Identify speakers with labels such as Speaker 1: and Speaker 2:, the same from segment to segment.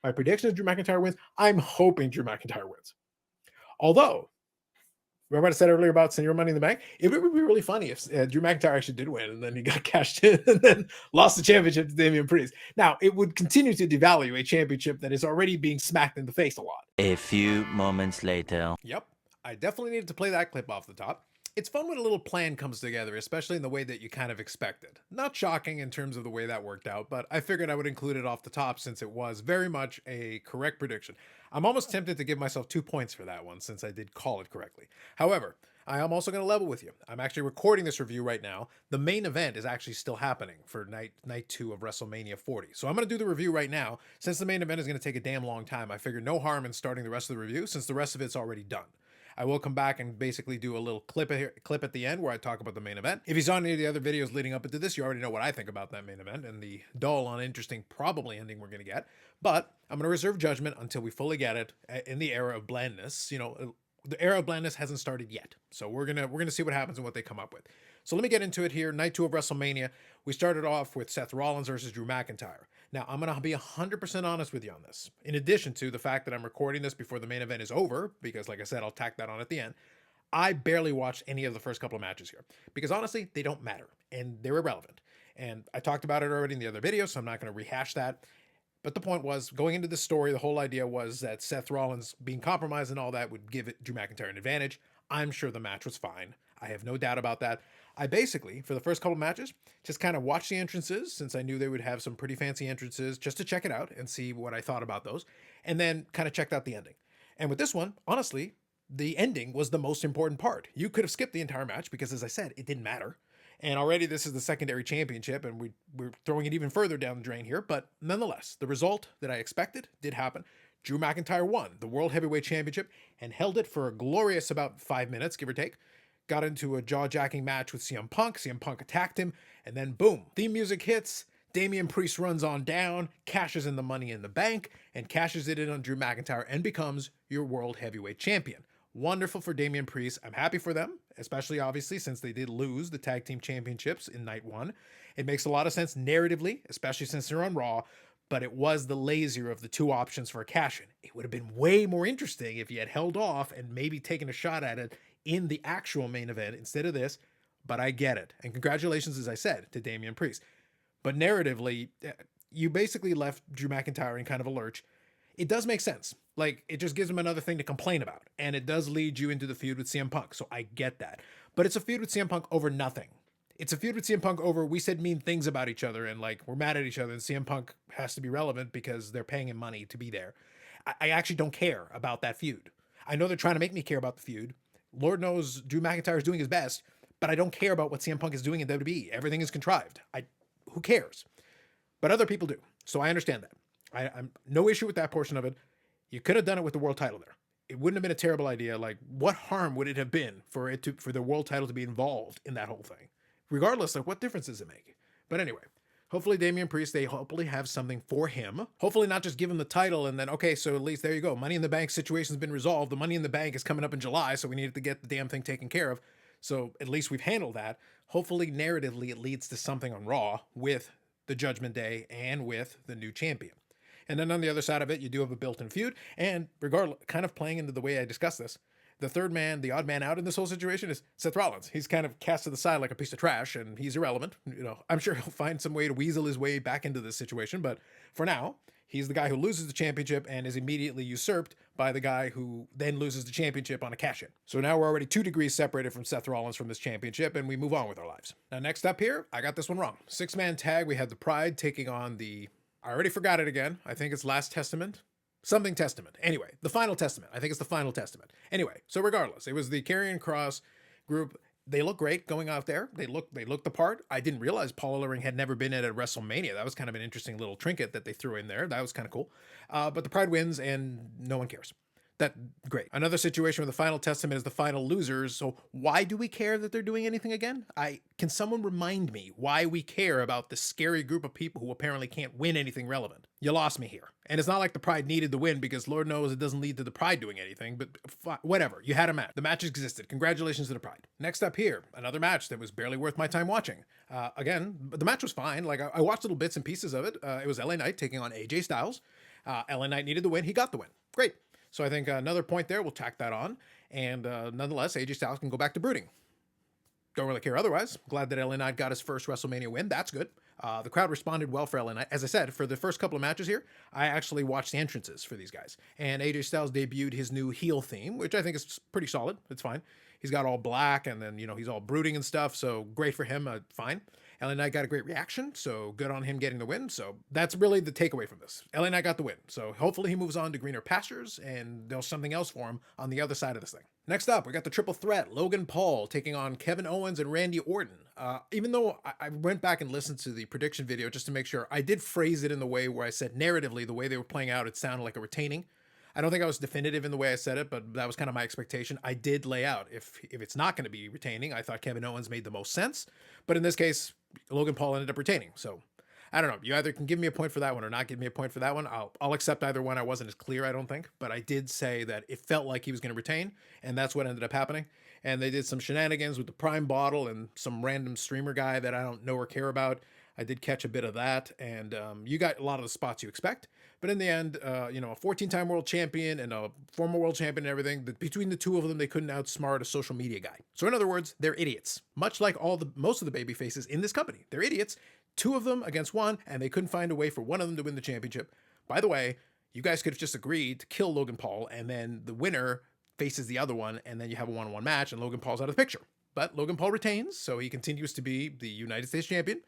Speaker 1: My prediction is Drew McIntyre wins. I'm hoping Drew McIntyre wins. Although, remember what I said earlier about Senior Money in the Bank? It would be really funny if Drew McIntyre actually did win and then he got cashed in and then lost the championship to Damian Priest. Now, it would continue to devalue a championship that is already being smacked in the face a lot.
Speaker 2: A few moments later.
Speaker 1: Yep, I definitely needed to play that clip off the top. It's fun when a little plan comes together, especially in the way that you kind of expected. Not shocking in terms of the way that worked out, but I figured I would include it off the top since it was very much a correct prediction. I'm almost tempted to give myself 2 points for that one since I did call it correctly. However, I am also going to level with you. I'm actually recording this review right now. The main event is actually still happening for night 2 of WrestleMania 40. So I'm going to do the review right now. Since the main event is going to take a damn long time, I figure no harm in starting the rest of the review since the rest of it's already done. I will come back and basically do a little clip at the end where I talk about the main event. If you saw any of the other videos leading up into this, you already know what I think about that main event and the dull, uninteresting, probably ending we're going to get. But I'm going to reserve judgment until we fully get it in the era of blandness. You know, the era of blandness hasn't started yet. So we're gonna see what happens and what they come up with. So let me get into it here. Night 2 of WrestleMania. We started off with Seth Rollins versus Drew McIntyre. Now, I'm going to be 100% honest with you on this. In addition to the fact that I'm recording this before the main event is over, because like I said, I'll tack that on at the end, I barely watched any of the first couple of matches here. Because honestly, they don't matter, and they're irrelevant. And I talked about it already in the other video, so I'm not going to rehash that. But the point was, going into this story, the whole idea was that Seth Rollins being compromised and all that would give Drew McIntyre an advantage. I'm sure the match was fine. I have no doubt about that. I basically, for the first couple matches, just kind of watched the entrances since I knew they would have some pretty fancy entrances just to check it out and see what I thought about those, and then kind of checked out the ending. And with this one, honestly, the ending was the most important part. You could have skipped the entire match because, as I said, it didn't matter. And already this is the secondary championship, and we're throwing it even further down the drain here. But nonetheless, the result that I expected did happen. Drew McIntyre won the World Heavyweight Championship and held it for a glorious about 5 minutes, give or take. Got into a jaw-jacking match with CM Punk. CM Punk attacked him, and then boom, theme music hits. Damian Priest runs on down, cashes in the Money in the Bank, and cashes it in on Drew McIntyre and becomes your World Heavyweight Champion. Wonderful for Damian Priest. I'm happy for them, especially obviously since they did lose the tag team championships in night 1. It makes a lot of sense narratively, especially since they're on Raw, but it was the lazier of the 2 options for a cash-in. It would have been way more interesting if you had held off and maybe taken a shot at it in the actual main event instead of this, but I get it. And congratulations, as I said, to Damian Priest. But narratively, you basically left Drew McIntyre in kind of a lurch. It does make sense. Like, it just gives him another thing to complain about. And it does lead you into the feud with CM Punk. So I get that. But it's a feud with CM Punk over nothing. It's a feud with CM Punk over we said mean things about each other and like we're mad at each other and CM Punk has to be relevant because they're paying him money to be there. I actually don't care about that feud. I know they're trying to make me care about the feud. Lord knows Drew McIntyre is doing his best, but I don't care about what CM Punk is doing in WWE. Everything is contrived. Who cares? But other people do. So I understand that. I'm no issue with that portion of it. You could have done it with the world title there. It wouldn't have been a terrible idea. Like, what harm would it have been for the world title to be involved in that whole thing? Regardless, like, what difference does it make? But anyway, hopefully Damian Priest, they hopefully have something for him. Hopefully not just give him the title and then, okay, so at least there you go. Money in the Bank situation's been resolved. The Money in the Bank is coming up in July, so we needed to get the damn thing taken care of. So at least we've handled that. Hopefully, narratively, it leads to something on Raw with the Judgment Day and with the new champion. And then on the other side of it, you do have a built-in feud. And regardless, kind of playing into the way I discussed this, the third man, the odd man out in this whole situation is Seth Rollins. He's kind of cast to the side like a piece of trash, and he's irrelevant. You know, I'm sure he'll find some way to weasel his way back into this situation, but for now, he's the guy who loses the championship and is immediately usurped by the guy who then loses the championship on a cash-in. So now we're already 2 degrees separated from Seth Rollins from this championship, and we move on with our lives. Now, next up here, I got this one wrong. 6-man tag, we had the Pride taking on the... I already forgot it again. I think it's Last Testament. Something Testament. Anyway, the Final Testament. I think it's the Final Testament. Anyway, so regardless, it was the Karrion Kross group. They look great going out there. They look the part. I didn't realize Paul Ellering had never been at a WrestleMania. That was kind of an interesting little trinket that they threw in there. That was kind of cool. But the Pride wins and no one cares. That great. Another situation where the Final Testament is the final losers. So why do we care that they're doing anything again? Can someone remind me why we care about this scary group of people who apparently can't win anything relevant? You lost me here. And it's not like the Pride needed the win because Lord knows it doesn't lead to the Pride doing anything, but whatever. You had a match. The match existed. Congratulations to the Pride. Next up here, another match that was barely worth my time watching. Again, the match was fine. Like I watched little bits and pieces of it. It was LA Knight taking on AJ Styles. LA Knight needed the win. He got the win. Great. So I think another point there, we'll tack that on. And nonetheless, AJ Styles can go back to brooding. Don't really care otherwise. Glad that LA Knight got his first WrestleMania win. That's good. The crowd responded well for LA Knight. As I said, for the first couple of matches here, I actually watched the entrances for these guys. And AJ Styles debuted his new heel theme, which I think is pretty solid. It's fine. He's got all black, and then, he's all brooding and stuff, so great for him. Fine. LA Knight got a great reaction, so good on him getting the win. So that's really the takeaway from this. LA Knight got the win, so hopefully he moves on to greener pastures, and there's something else for him on the other side of this thing. Next up, we got the triple threat, Logan Paul taking on Kevin Owens and Randy Orton. Even though I went back and listened to the prediction video just to make sure, I did phrase it in the way where I said narratively, the way they were playing out, it sounded like a retaining. I don't think I was definitive in the way I said it, but that was kind of my expectation. I did lay out, if it's not going to be retaining, I thought Kevin Owens made the most sense. But in this case, Logan Paul ended up retaining. So I don't know. You either can give me a point for that one or not give me a point for that one. I'll accept either one. I wasn't as clear, I don't think. But I did say that it felt like he was going to retain, and that's what ended up happening. And they did some shenanigans with the Prime bottle and some random streamer guy that I don't know or care about. I did catch a bit of that, and you got a lot of the spots you expect. But in the end, a 14-time world champion and a former world champion and everything, between the two of them, they couldn't outsmart a social media guy. So in other words, they're idiots. Much like most of the baby faces in this company. They're idiots. Two of them against one, and they couldn't find a way for one of them to win the championship. By the way, you guys could have just agreed to kill Logan Paul, and then the winner faces the other one, and then you have a one-on-one match, and Logan Paul's out of the picture. But Logan Paul retains, so he continues to be the United States champion,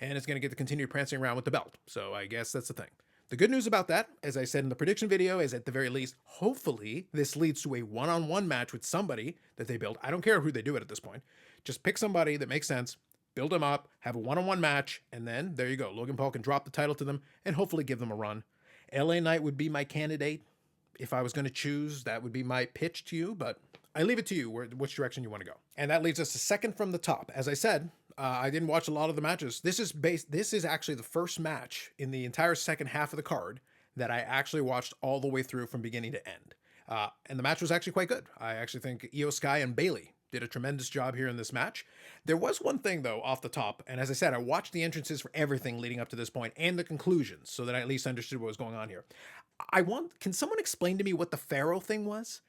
Speaker 1: and is going to get to continue prancing around with the belt. So I guess that's the thing. The good news about that, as I said in the prediction video, is at the very least, hopefully this leads to a one-on-one match with somebody that they build. I don't care who they do it at this point. Just pick somebody that makes sense, build them up, have a one-on-one match, and then there you go. Logan Paul can drop the title to them and hopefully give them a run. LA Knight would be my candidate. If I was going to choose, that would be my pitch to you, but I leave it to you which direction you want to go. And that leads us to second from the top. As I said, I didn't watch a lot of the matches. This is actually the first match in the entire second half of the card that I actually watched all the way through from beginning to end. And the match was actually quite good. I actually think Io Sky and Bayley did a tremendous job here in this match. There was one thing, though, off the top, and as I said, I watched the entrances for everything leading up to this point and the conclusions so that I at least understood what was going on here. Can someone explain to me what the Pharaoh thing was?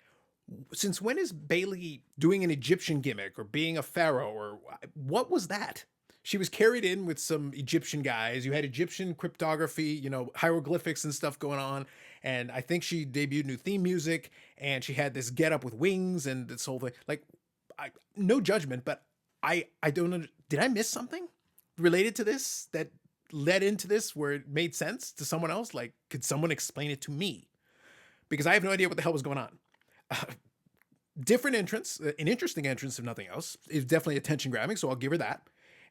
Speaker 1: Since when is Bayley doing an Egyptian gimmick or being a pharaoh, or what was that? She was carried in with some Egyptian guys. You had Egyptian cryptography, hieroglyphics and stuff going on. And I think she debuted new theme music, and she had this get up with wings and this whole thing. Like, no judgment, but I don't know. Did I miss something related to this that led into this where it made sense to someone else? Like, could someone explain it to me? Because I have no idea what the hell was going on. Different entrance, an interesting entrance if nothing else. It's definitely attention grabbing, so I'll give her that.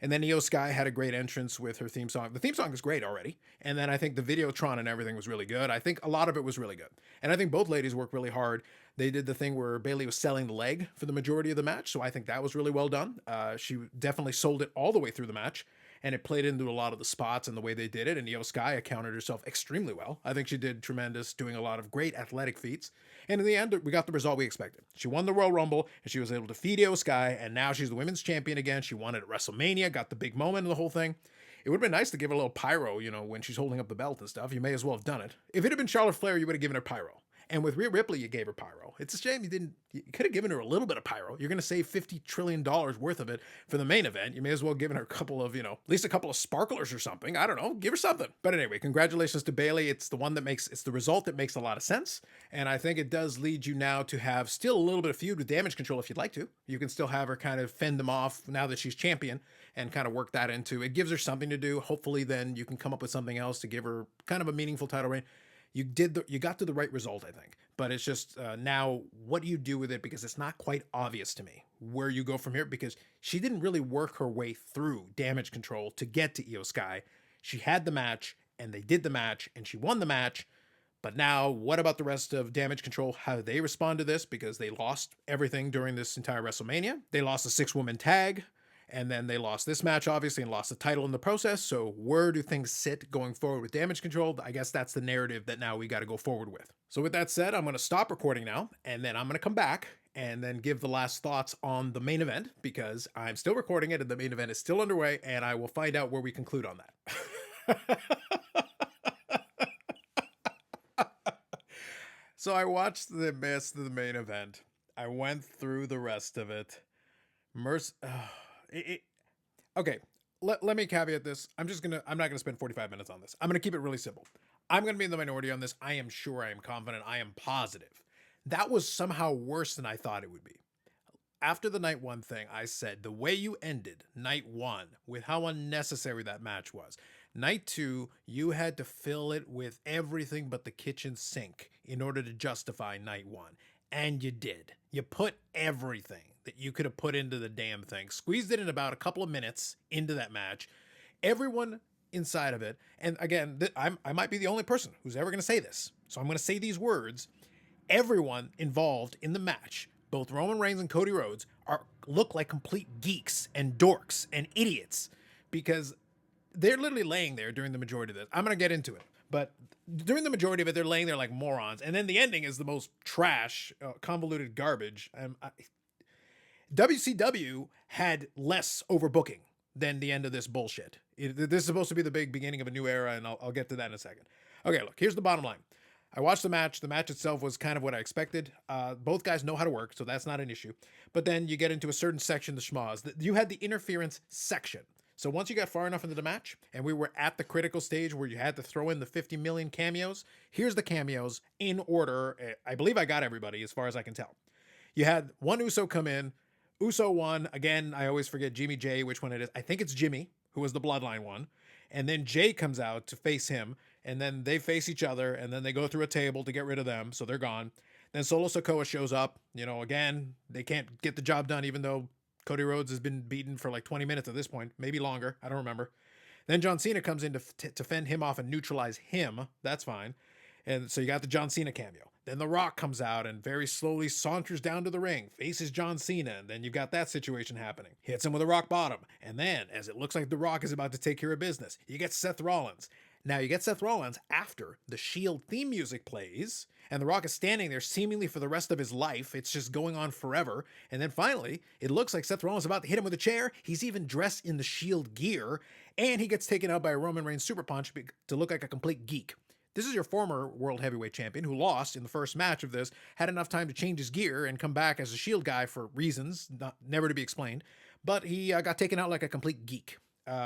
Speaker 1: And then Io Sky had a great entrance with her theme song. The theme song is great already. And then I think the Videotron and everything was really good. I think a lot of it was really good. And I think both ladies worked really hard. They did the thing where Bayley was selling the leg for the majority of the match, so I think that was really well done. She definitely sold it all the way through the match, and it played into a lot of the spots and the way they did it, and Io Sky accounted herself extremely well. I think she did tremendous, doing a lot of great athletic feats. And in the end, we got the result we expected. She won the Royal Rumble, and she was able to defeat Io Sky, and now she's the women's champion again. She won it at WrestleMania, got the big moment of the whole thing. It would have been nice to give her a little pyro, when she's holding up the belt and stuff. You may as well have done it. If it had been Charlotte Flair, you would have given her pyro. And with Rhea Ripley, you gave her pyro. It's a shame you could have given her a little bit of pyro. You're going to save $50 trillion worth of it for the main event. You may as well have given her a couple of, at least a couple of sparklers or something. I don't know. Give her something. But anyway, congratulations to Bayley. It's the result that makes a lot of sense. And I think it does lead you now to have still a little bit of feud with Damage Control if you'd like to. You can still have her kind of fend them off now that she's champion and kind of work that into it. Gives her something to do. Hopefully then you can come up with something else to give her kind of a meaningful title reign. You got to the right result, I think. But it's just now what do you do with it? Because it's not quite obvious to me where you go from here, because she didn't really work her way through Damage Control to get to Io Sky. She had the match, and they did the match, and she won the match. But now what about the rest of Damage Control? How do they respond to this? Because they lost everything during this entire WrestleMania. They lost a 6-woman tag. And then they lost this match, obviously, and lost the title in the process. So where do things sit going forward with Damage Control? I guess that's the narrative that now we got to go forward with. So with that said, I'm going to stop recording now, and then I'm going to come back and then give the last thoughts on the main event, because I'm still recording it and the main event is still underway, and I will find out where we conclude on that. So I watched the main event. I went through the rest of it. Merc. Okay. Let me caveat this. I'm not gonna spend 45 minutes on this. I'm gonna keep it really simple. I'm gonna be in the minority on this. I am sure. I am confident. I am positive. That was somehow worse than I thought it would be. After the night one thing, I said the way you ended night one with how unnecessary that match was. Night two, you had to fill it with everything but the kitchen sink in order to justify night one. And you did. You put everything that you could have put into the damn thing, squeezed it in about a couple of minutes into that match. Everyone inside of it, and again, I might be the only person who's ever going to say this, so I'm going to say these words. Everyone involved in the match, both Roman Reigns and Cody Rhodes, look like complete geeks and dorks and idiots because they're literally laying there during the majority of this. I'm going to get into it, but during the majority of it, they're laying there like morons. And then the ending is the most trash, convoluted garbage. WCW had less overbooking than the end of this bullshit. This is supposed to be the big beginning of a new era, and I'll get to that in a second. Okay, look, here's the bottom line. I watched the match. The match itself was kind of what I expected. Both guys know how to work, so that's not an issue. But then you get into a certain section, the schmoz. You had the interference section. So once you got far enough into the match, and we were at the critical stage where you had to throw in the 50 million cameos, here's the cameos in order. I believe I got everybody as far as I can tell. You had one Uso come in. Uso won. Again, I always forget Jimmy J, which one it is. I think it's Jimmy, who was the Bloodline one. And then Jay comes out to face him. And then they face each other. And then they go through a table to get rid of them. So they're gone. Then Solo Sikoa shows up. You know, again, they can't get the job done, even though Cody Rhodes has been beaten for like 20 minutes at this point. Maybe longer. I don't remember. Then John Cena comes in to fend him off and neutralize him. That's fine. And so you got the John Cena cameo. Then The Rock comes out and very slowly saunters down to the ring, faces John Cena, and then you've got that situation happening. Hits him with a rock bottom. And then, as it looks like The Rock is about to take care of business, you get Seth Rollins. Now, you get Seth Rollins after the Shield theme music plays, and The Rock is standing there seemingly for the rest of his life. It's just going on forever. And then finally, it looks like Seth Rollins is about to hit him with a chair. He's even dressed in the Shield gear, and he gets taken out by a Roman Reigns super punch to look like a complete geek. This is your former World Heavyweight Champion who lost in the first match of this, had enough time to change his gear and come back as a Shield guy for reasons never to be explained, but he got taken out like a complete geek.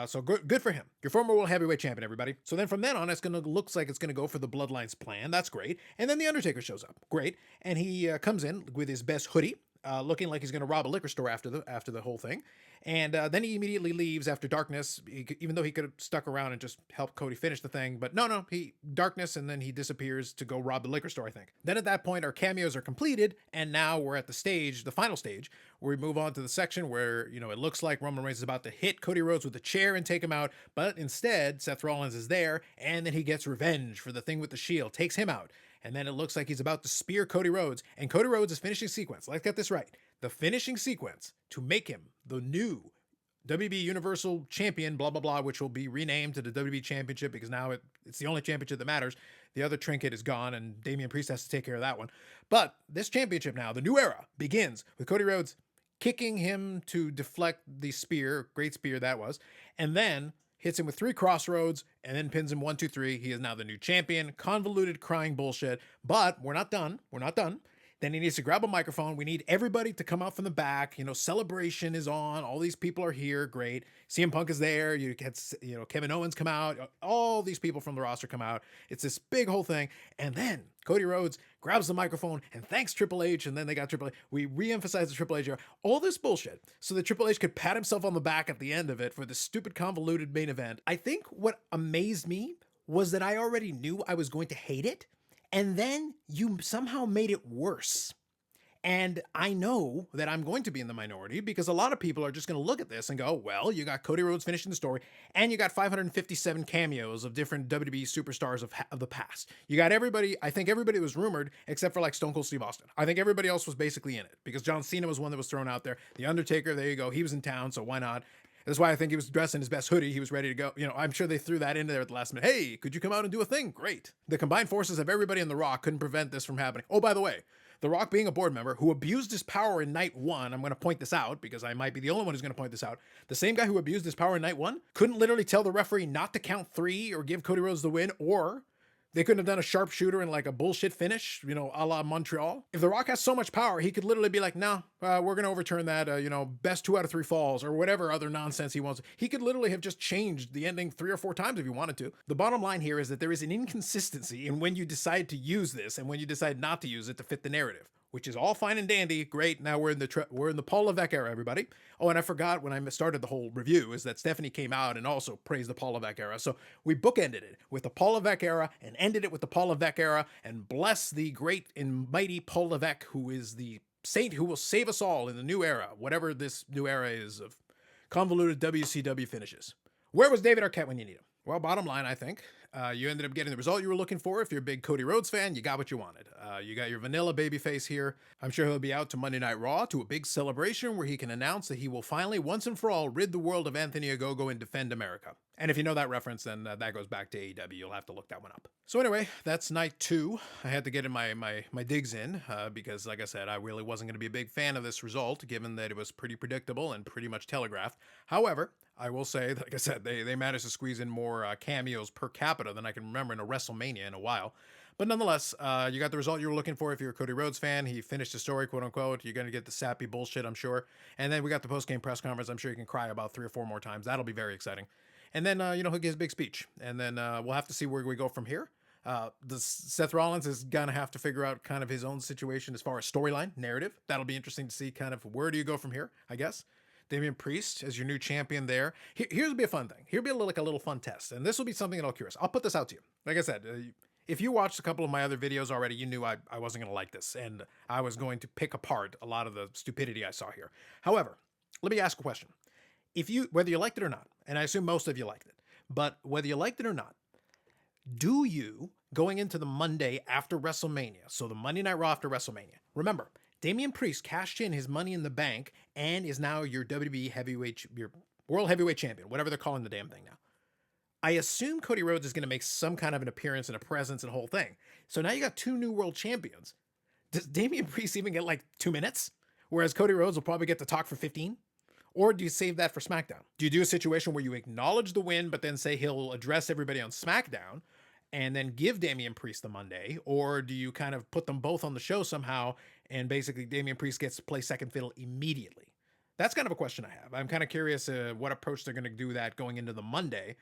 Speaker 1: So good for him. Your former World Heavyweight Champion, everybody. So then from then on, looks like it's going to go for the Bloodline's plan. That's great. And then The Undertaker shows up. Great. And he comes in with his best hoodie, looking like he's going to rob a liquor store after the whole thing. And then he immediately leaves after Darkness, even though he could have stuck around and just helped Cody finish the thing. But no, Darkness, and then he disappears to go rob the liquor store, I think. Then at that point, our cameos are completed, and now we're at the final stage, where we move on to the section where, it looks like Roman Reigns is about to hit Cody Rhodes with a chair and take him out, but instead, Seth Rollins is there, and then he gets revenge for the thing with the Shield, takes him out. And then it looks like he's about to spear Cody Rhodes. And Cody Rhodes' finishing sequence, let's get this right. The finishing sequence to make him the new WWE Universal Champion, blah, blah, blah, which will be renamed to the WWE Championship because now it's the only championship that matters. The other trinket is gone and Damian Priest has to take care of that one. But this championship now, the new era, begins with Cody Rhodes kicking him to deflect the spear, great spear that was, and then hits him with 3 crossroads, and then pins him 1, 2, 3. He is now the new champion. Convoluted, crying bullshit. But we're not done. We're not done. Then he needs to grab a microphone. We need everybody to come out from the back. Celebration is on. All these people are here. Great. CM Punk is there. You get, Kevin Owens come out. All these people from the roster come out. It's this big whole thing. And then Cody Rhodes grabs the microphone and thanks Triple H. And then they got Triple H. We reemphasize the Triple H era. All this bullshit so that Triple H could pat himself on the back at the end of it for this stupid convoluted main event. I think what amazed me was that I already knew I was going to hate it. And then you somehow made it worse. And I know that I'm going to be in the minority because a lot of people are just going to look at this and go, well, you got Cody Rhodes finishing the story and you got 557 cameos of different WWE superstars of the past. You got everybody. I think everybody was rumored except for like Stone Cold Steve Austin. I think everybody else was basically in it because John Cena was one that was thrown out there. The Undertaker, there you go. He was in town, so why not? That's why I think he was dressed in his best hoodie. He was ready to go. I'm sure they threw that in there at the last minute. Hey, could you come out and do a thing? Great. The combined forces of everybody in The Rock couldn't prevent this from happening. Oh, by the way, The Rock being a board member who abused his power in night 1, I'm going to point this out because I might be the only one who's going to point this out. The same guy who abused his power in night 1 couldn't literally tell the referee not to count 3 or give Cody Rhodes the win or They couldn't have done a sharpshooter and like a bullshit finish, you know, a la Montreal. If The Rock has so much power, he could literally be like, no, we're going to overturn that, you know, best 2 out of 3 falls or whatever other nonsense he wants. He could literally have just changed the ending 3 or 4 times if he wanted to. The bottom line here is that there is an inconsistency in when you decide to use this and when you decide not to use it to fit the narrative, which is all fine and dandy. Great. Now we're in the Paul Levesque era, everybody. Oh, and I forgot when I started the whole review is that Stephanie came out and also praised the Paul Levesque era. So we bookended it with the Paul Levesque era and ended it with the Paul Levesque era, and bless the great and mighty Paul Levesque, who is the saint who will save us all in the new era, whatever this new era is of convoluted WCW finishes. Where was David Arquette when you need him? Well, bottom line, I think you ended up getting the result you were looking for. If you're a big Cody Rhodes fan, you got what you wanted. You got your vanilla babyface here. I'm sure he'll be out to Monday Night Raw to a big celebration where he can announce that he will finally, once and for all, rid the world of Anthony Ogogo and defend America. And if you know that reference, then that goes back to AEW. You'll have to look that one up. So anyway, that's night 2. I had to get in my digs in because, like I said, I really wasn't going to be a big fan of this result, given that it was pretty predictable and pretty much telegraphed. However, I will say, like I said, they managed to squeeze in more cameos per capita than I can remember in a WrestleMania in a while. But nonetheless, you got the result you were looking for if you're a Cody Rhodes fan. He finished the story, quote unquote. You're going to get the sappy bullshit, I'm sure. And then we got the post-game press conference. I'm sure you can cry about 3 or 4 more times. That'll be very exciting. And then, you know, he'll get his big speech. And then we'll have to see where we go from here. Seth Rollins is going to have to figure out kind of his own situation as far as storyline, narrative. That'll be interesting to see kind of where do you go from here, I guess. Damian Priest as your new champion there. Here'll be a fun thing. Here'll be like a little fun test. And this will be something that I'll curious. I'll put this out to you. Like I said, if you watched a couple of my other videos already, you knew I wasn't going to like this. And I was going to pick apart a lot of the stupidity I saw here. However, let me ask a question. Whether you liked it or not, and I assume most of you liked it, but whether you liked it or not, do you, going into the Monday after WrestleMania, so the Monday Night Raw after WrestleMania, remember, Damian Priest cashed in his Money in the Bank and is now your WWE heavyweight, your World Heavyweight Champion, whatever they're calling the damn thing now. I assume Cody Rhodes is going to make some kind of an appearance and a presence and a whole thing. So now you got 2 new world champions. Does Damian Priest even get like 2 minutes? Whereas Cody Rhodes will probably get to talk for 15? Or do you save that for SmackDown? Do you do a situation where you acknowledge the win, but then say he'll address everybody on SmackDown and then give Damian Priest the Monday? Or do you kind of put them both on the show somehow and basically Damian Priest gets to play second fiddle immediately? That's kind of a question I have. I'm kind of curious what approach they're going to do that going into the Monday.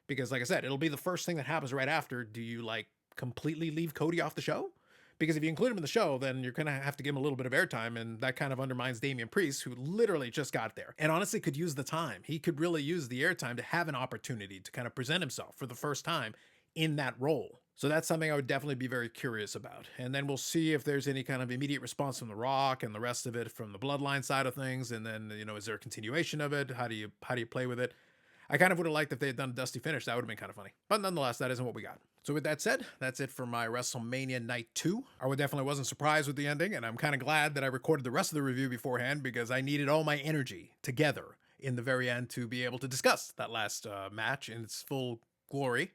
Speaker 1: Because like I said, it'll be the first thing that happens right after. Do you like completely leave Cody off the show? Because if you include him in the show, then you're going to have to give him a little bit of airtime, and that kind of undermines Damian Priest, who literally just got there and honestly could use the time. He could really use the airtime to have an opportunity to kind of present himself for the first time in that role. So that's something I would definitely be very curious about. And then we'll see if there's any kind of immediate response from The Rock and the rest of it from the Bloodline side of things. And then, you know, is there a continuation of it? How do you play with it? I kind of would have liked if they had done a dusty finish. That would have been kind of funny. But nonetheless, that isn't what we got. So with that said, that's it for my WrestleMania Night 2. I definitely wasn't surprised with the ending, and I'm kind of glad that I recorded the rest of the review beforehand because I needed all my energy together in the very end to be able to discuss that last match in its full glory,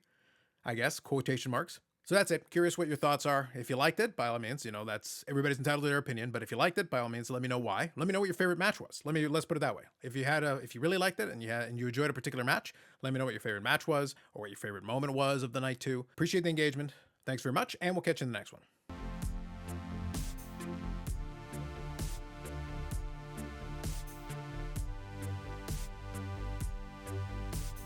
Speaker 1: I guess, quotation marks. So that's it. Curious what your thoughts are. If you liked it, by all means, you know, that's everybody's entitled to their opinion. But if you liked it, by all means, let me know why. Let me know what your favorite match was. Let's put it that way. If you really liked it and you enjoyed a particular match, let me know what your favorite match was or what your favorite moment was of the night 2. Appreciate the engagement. Thanks very much, and we'll catch you in the next one.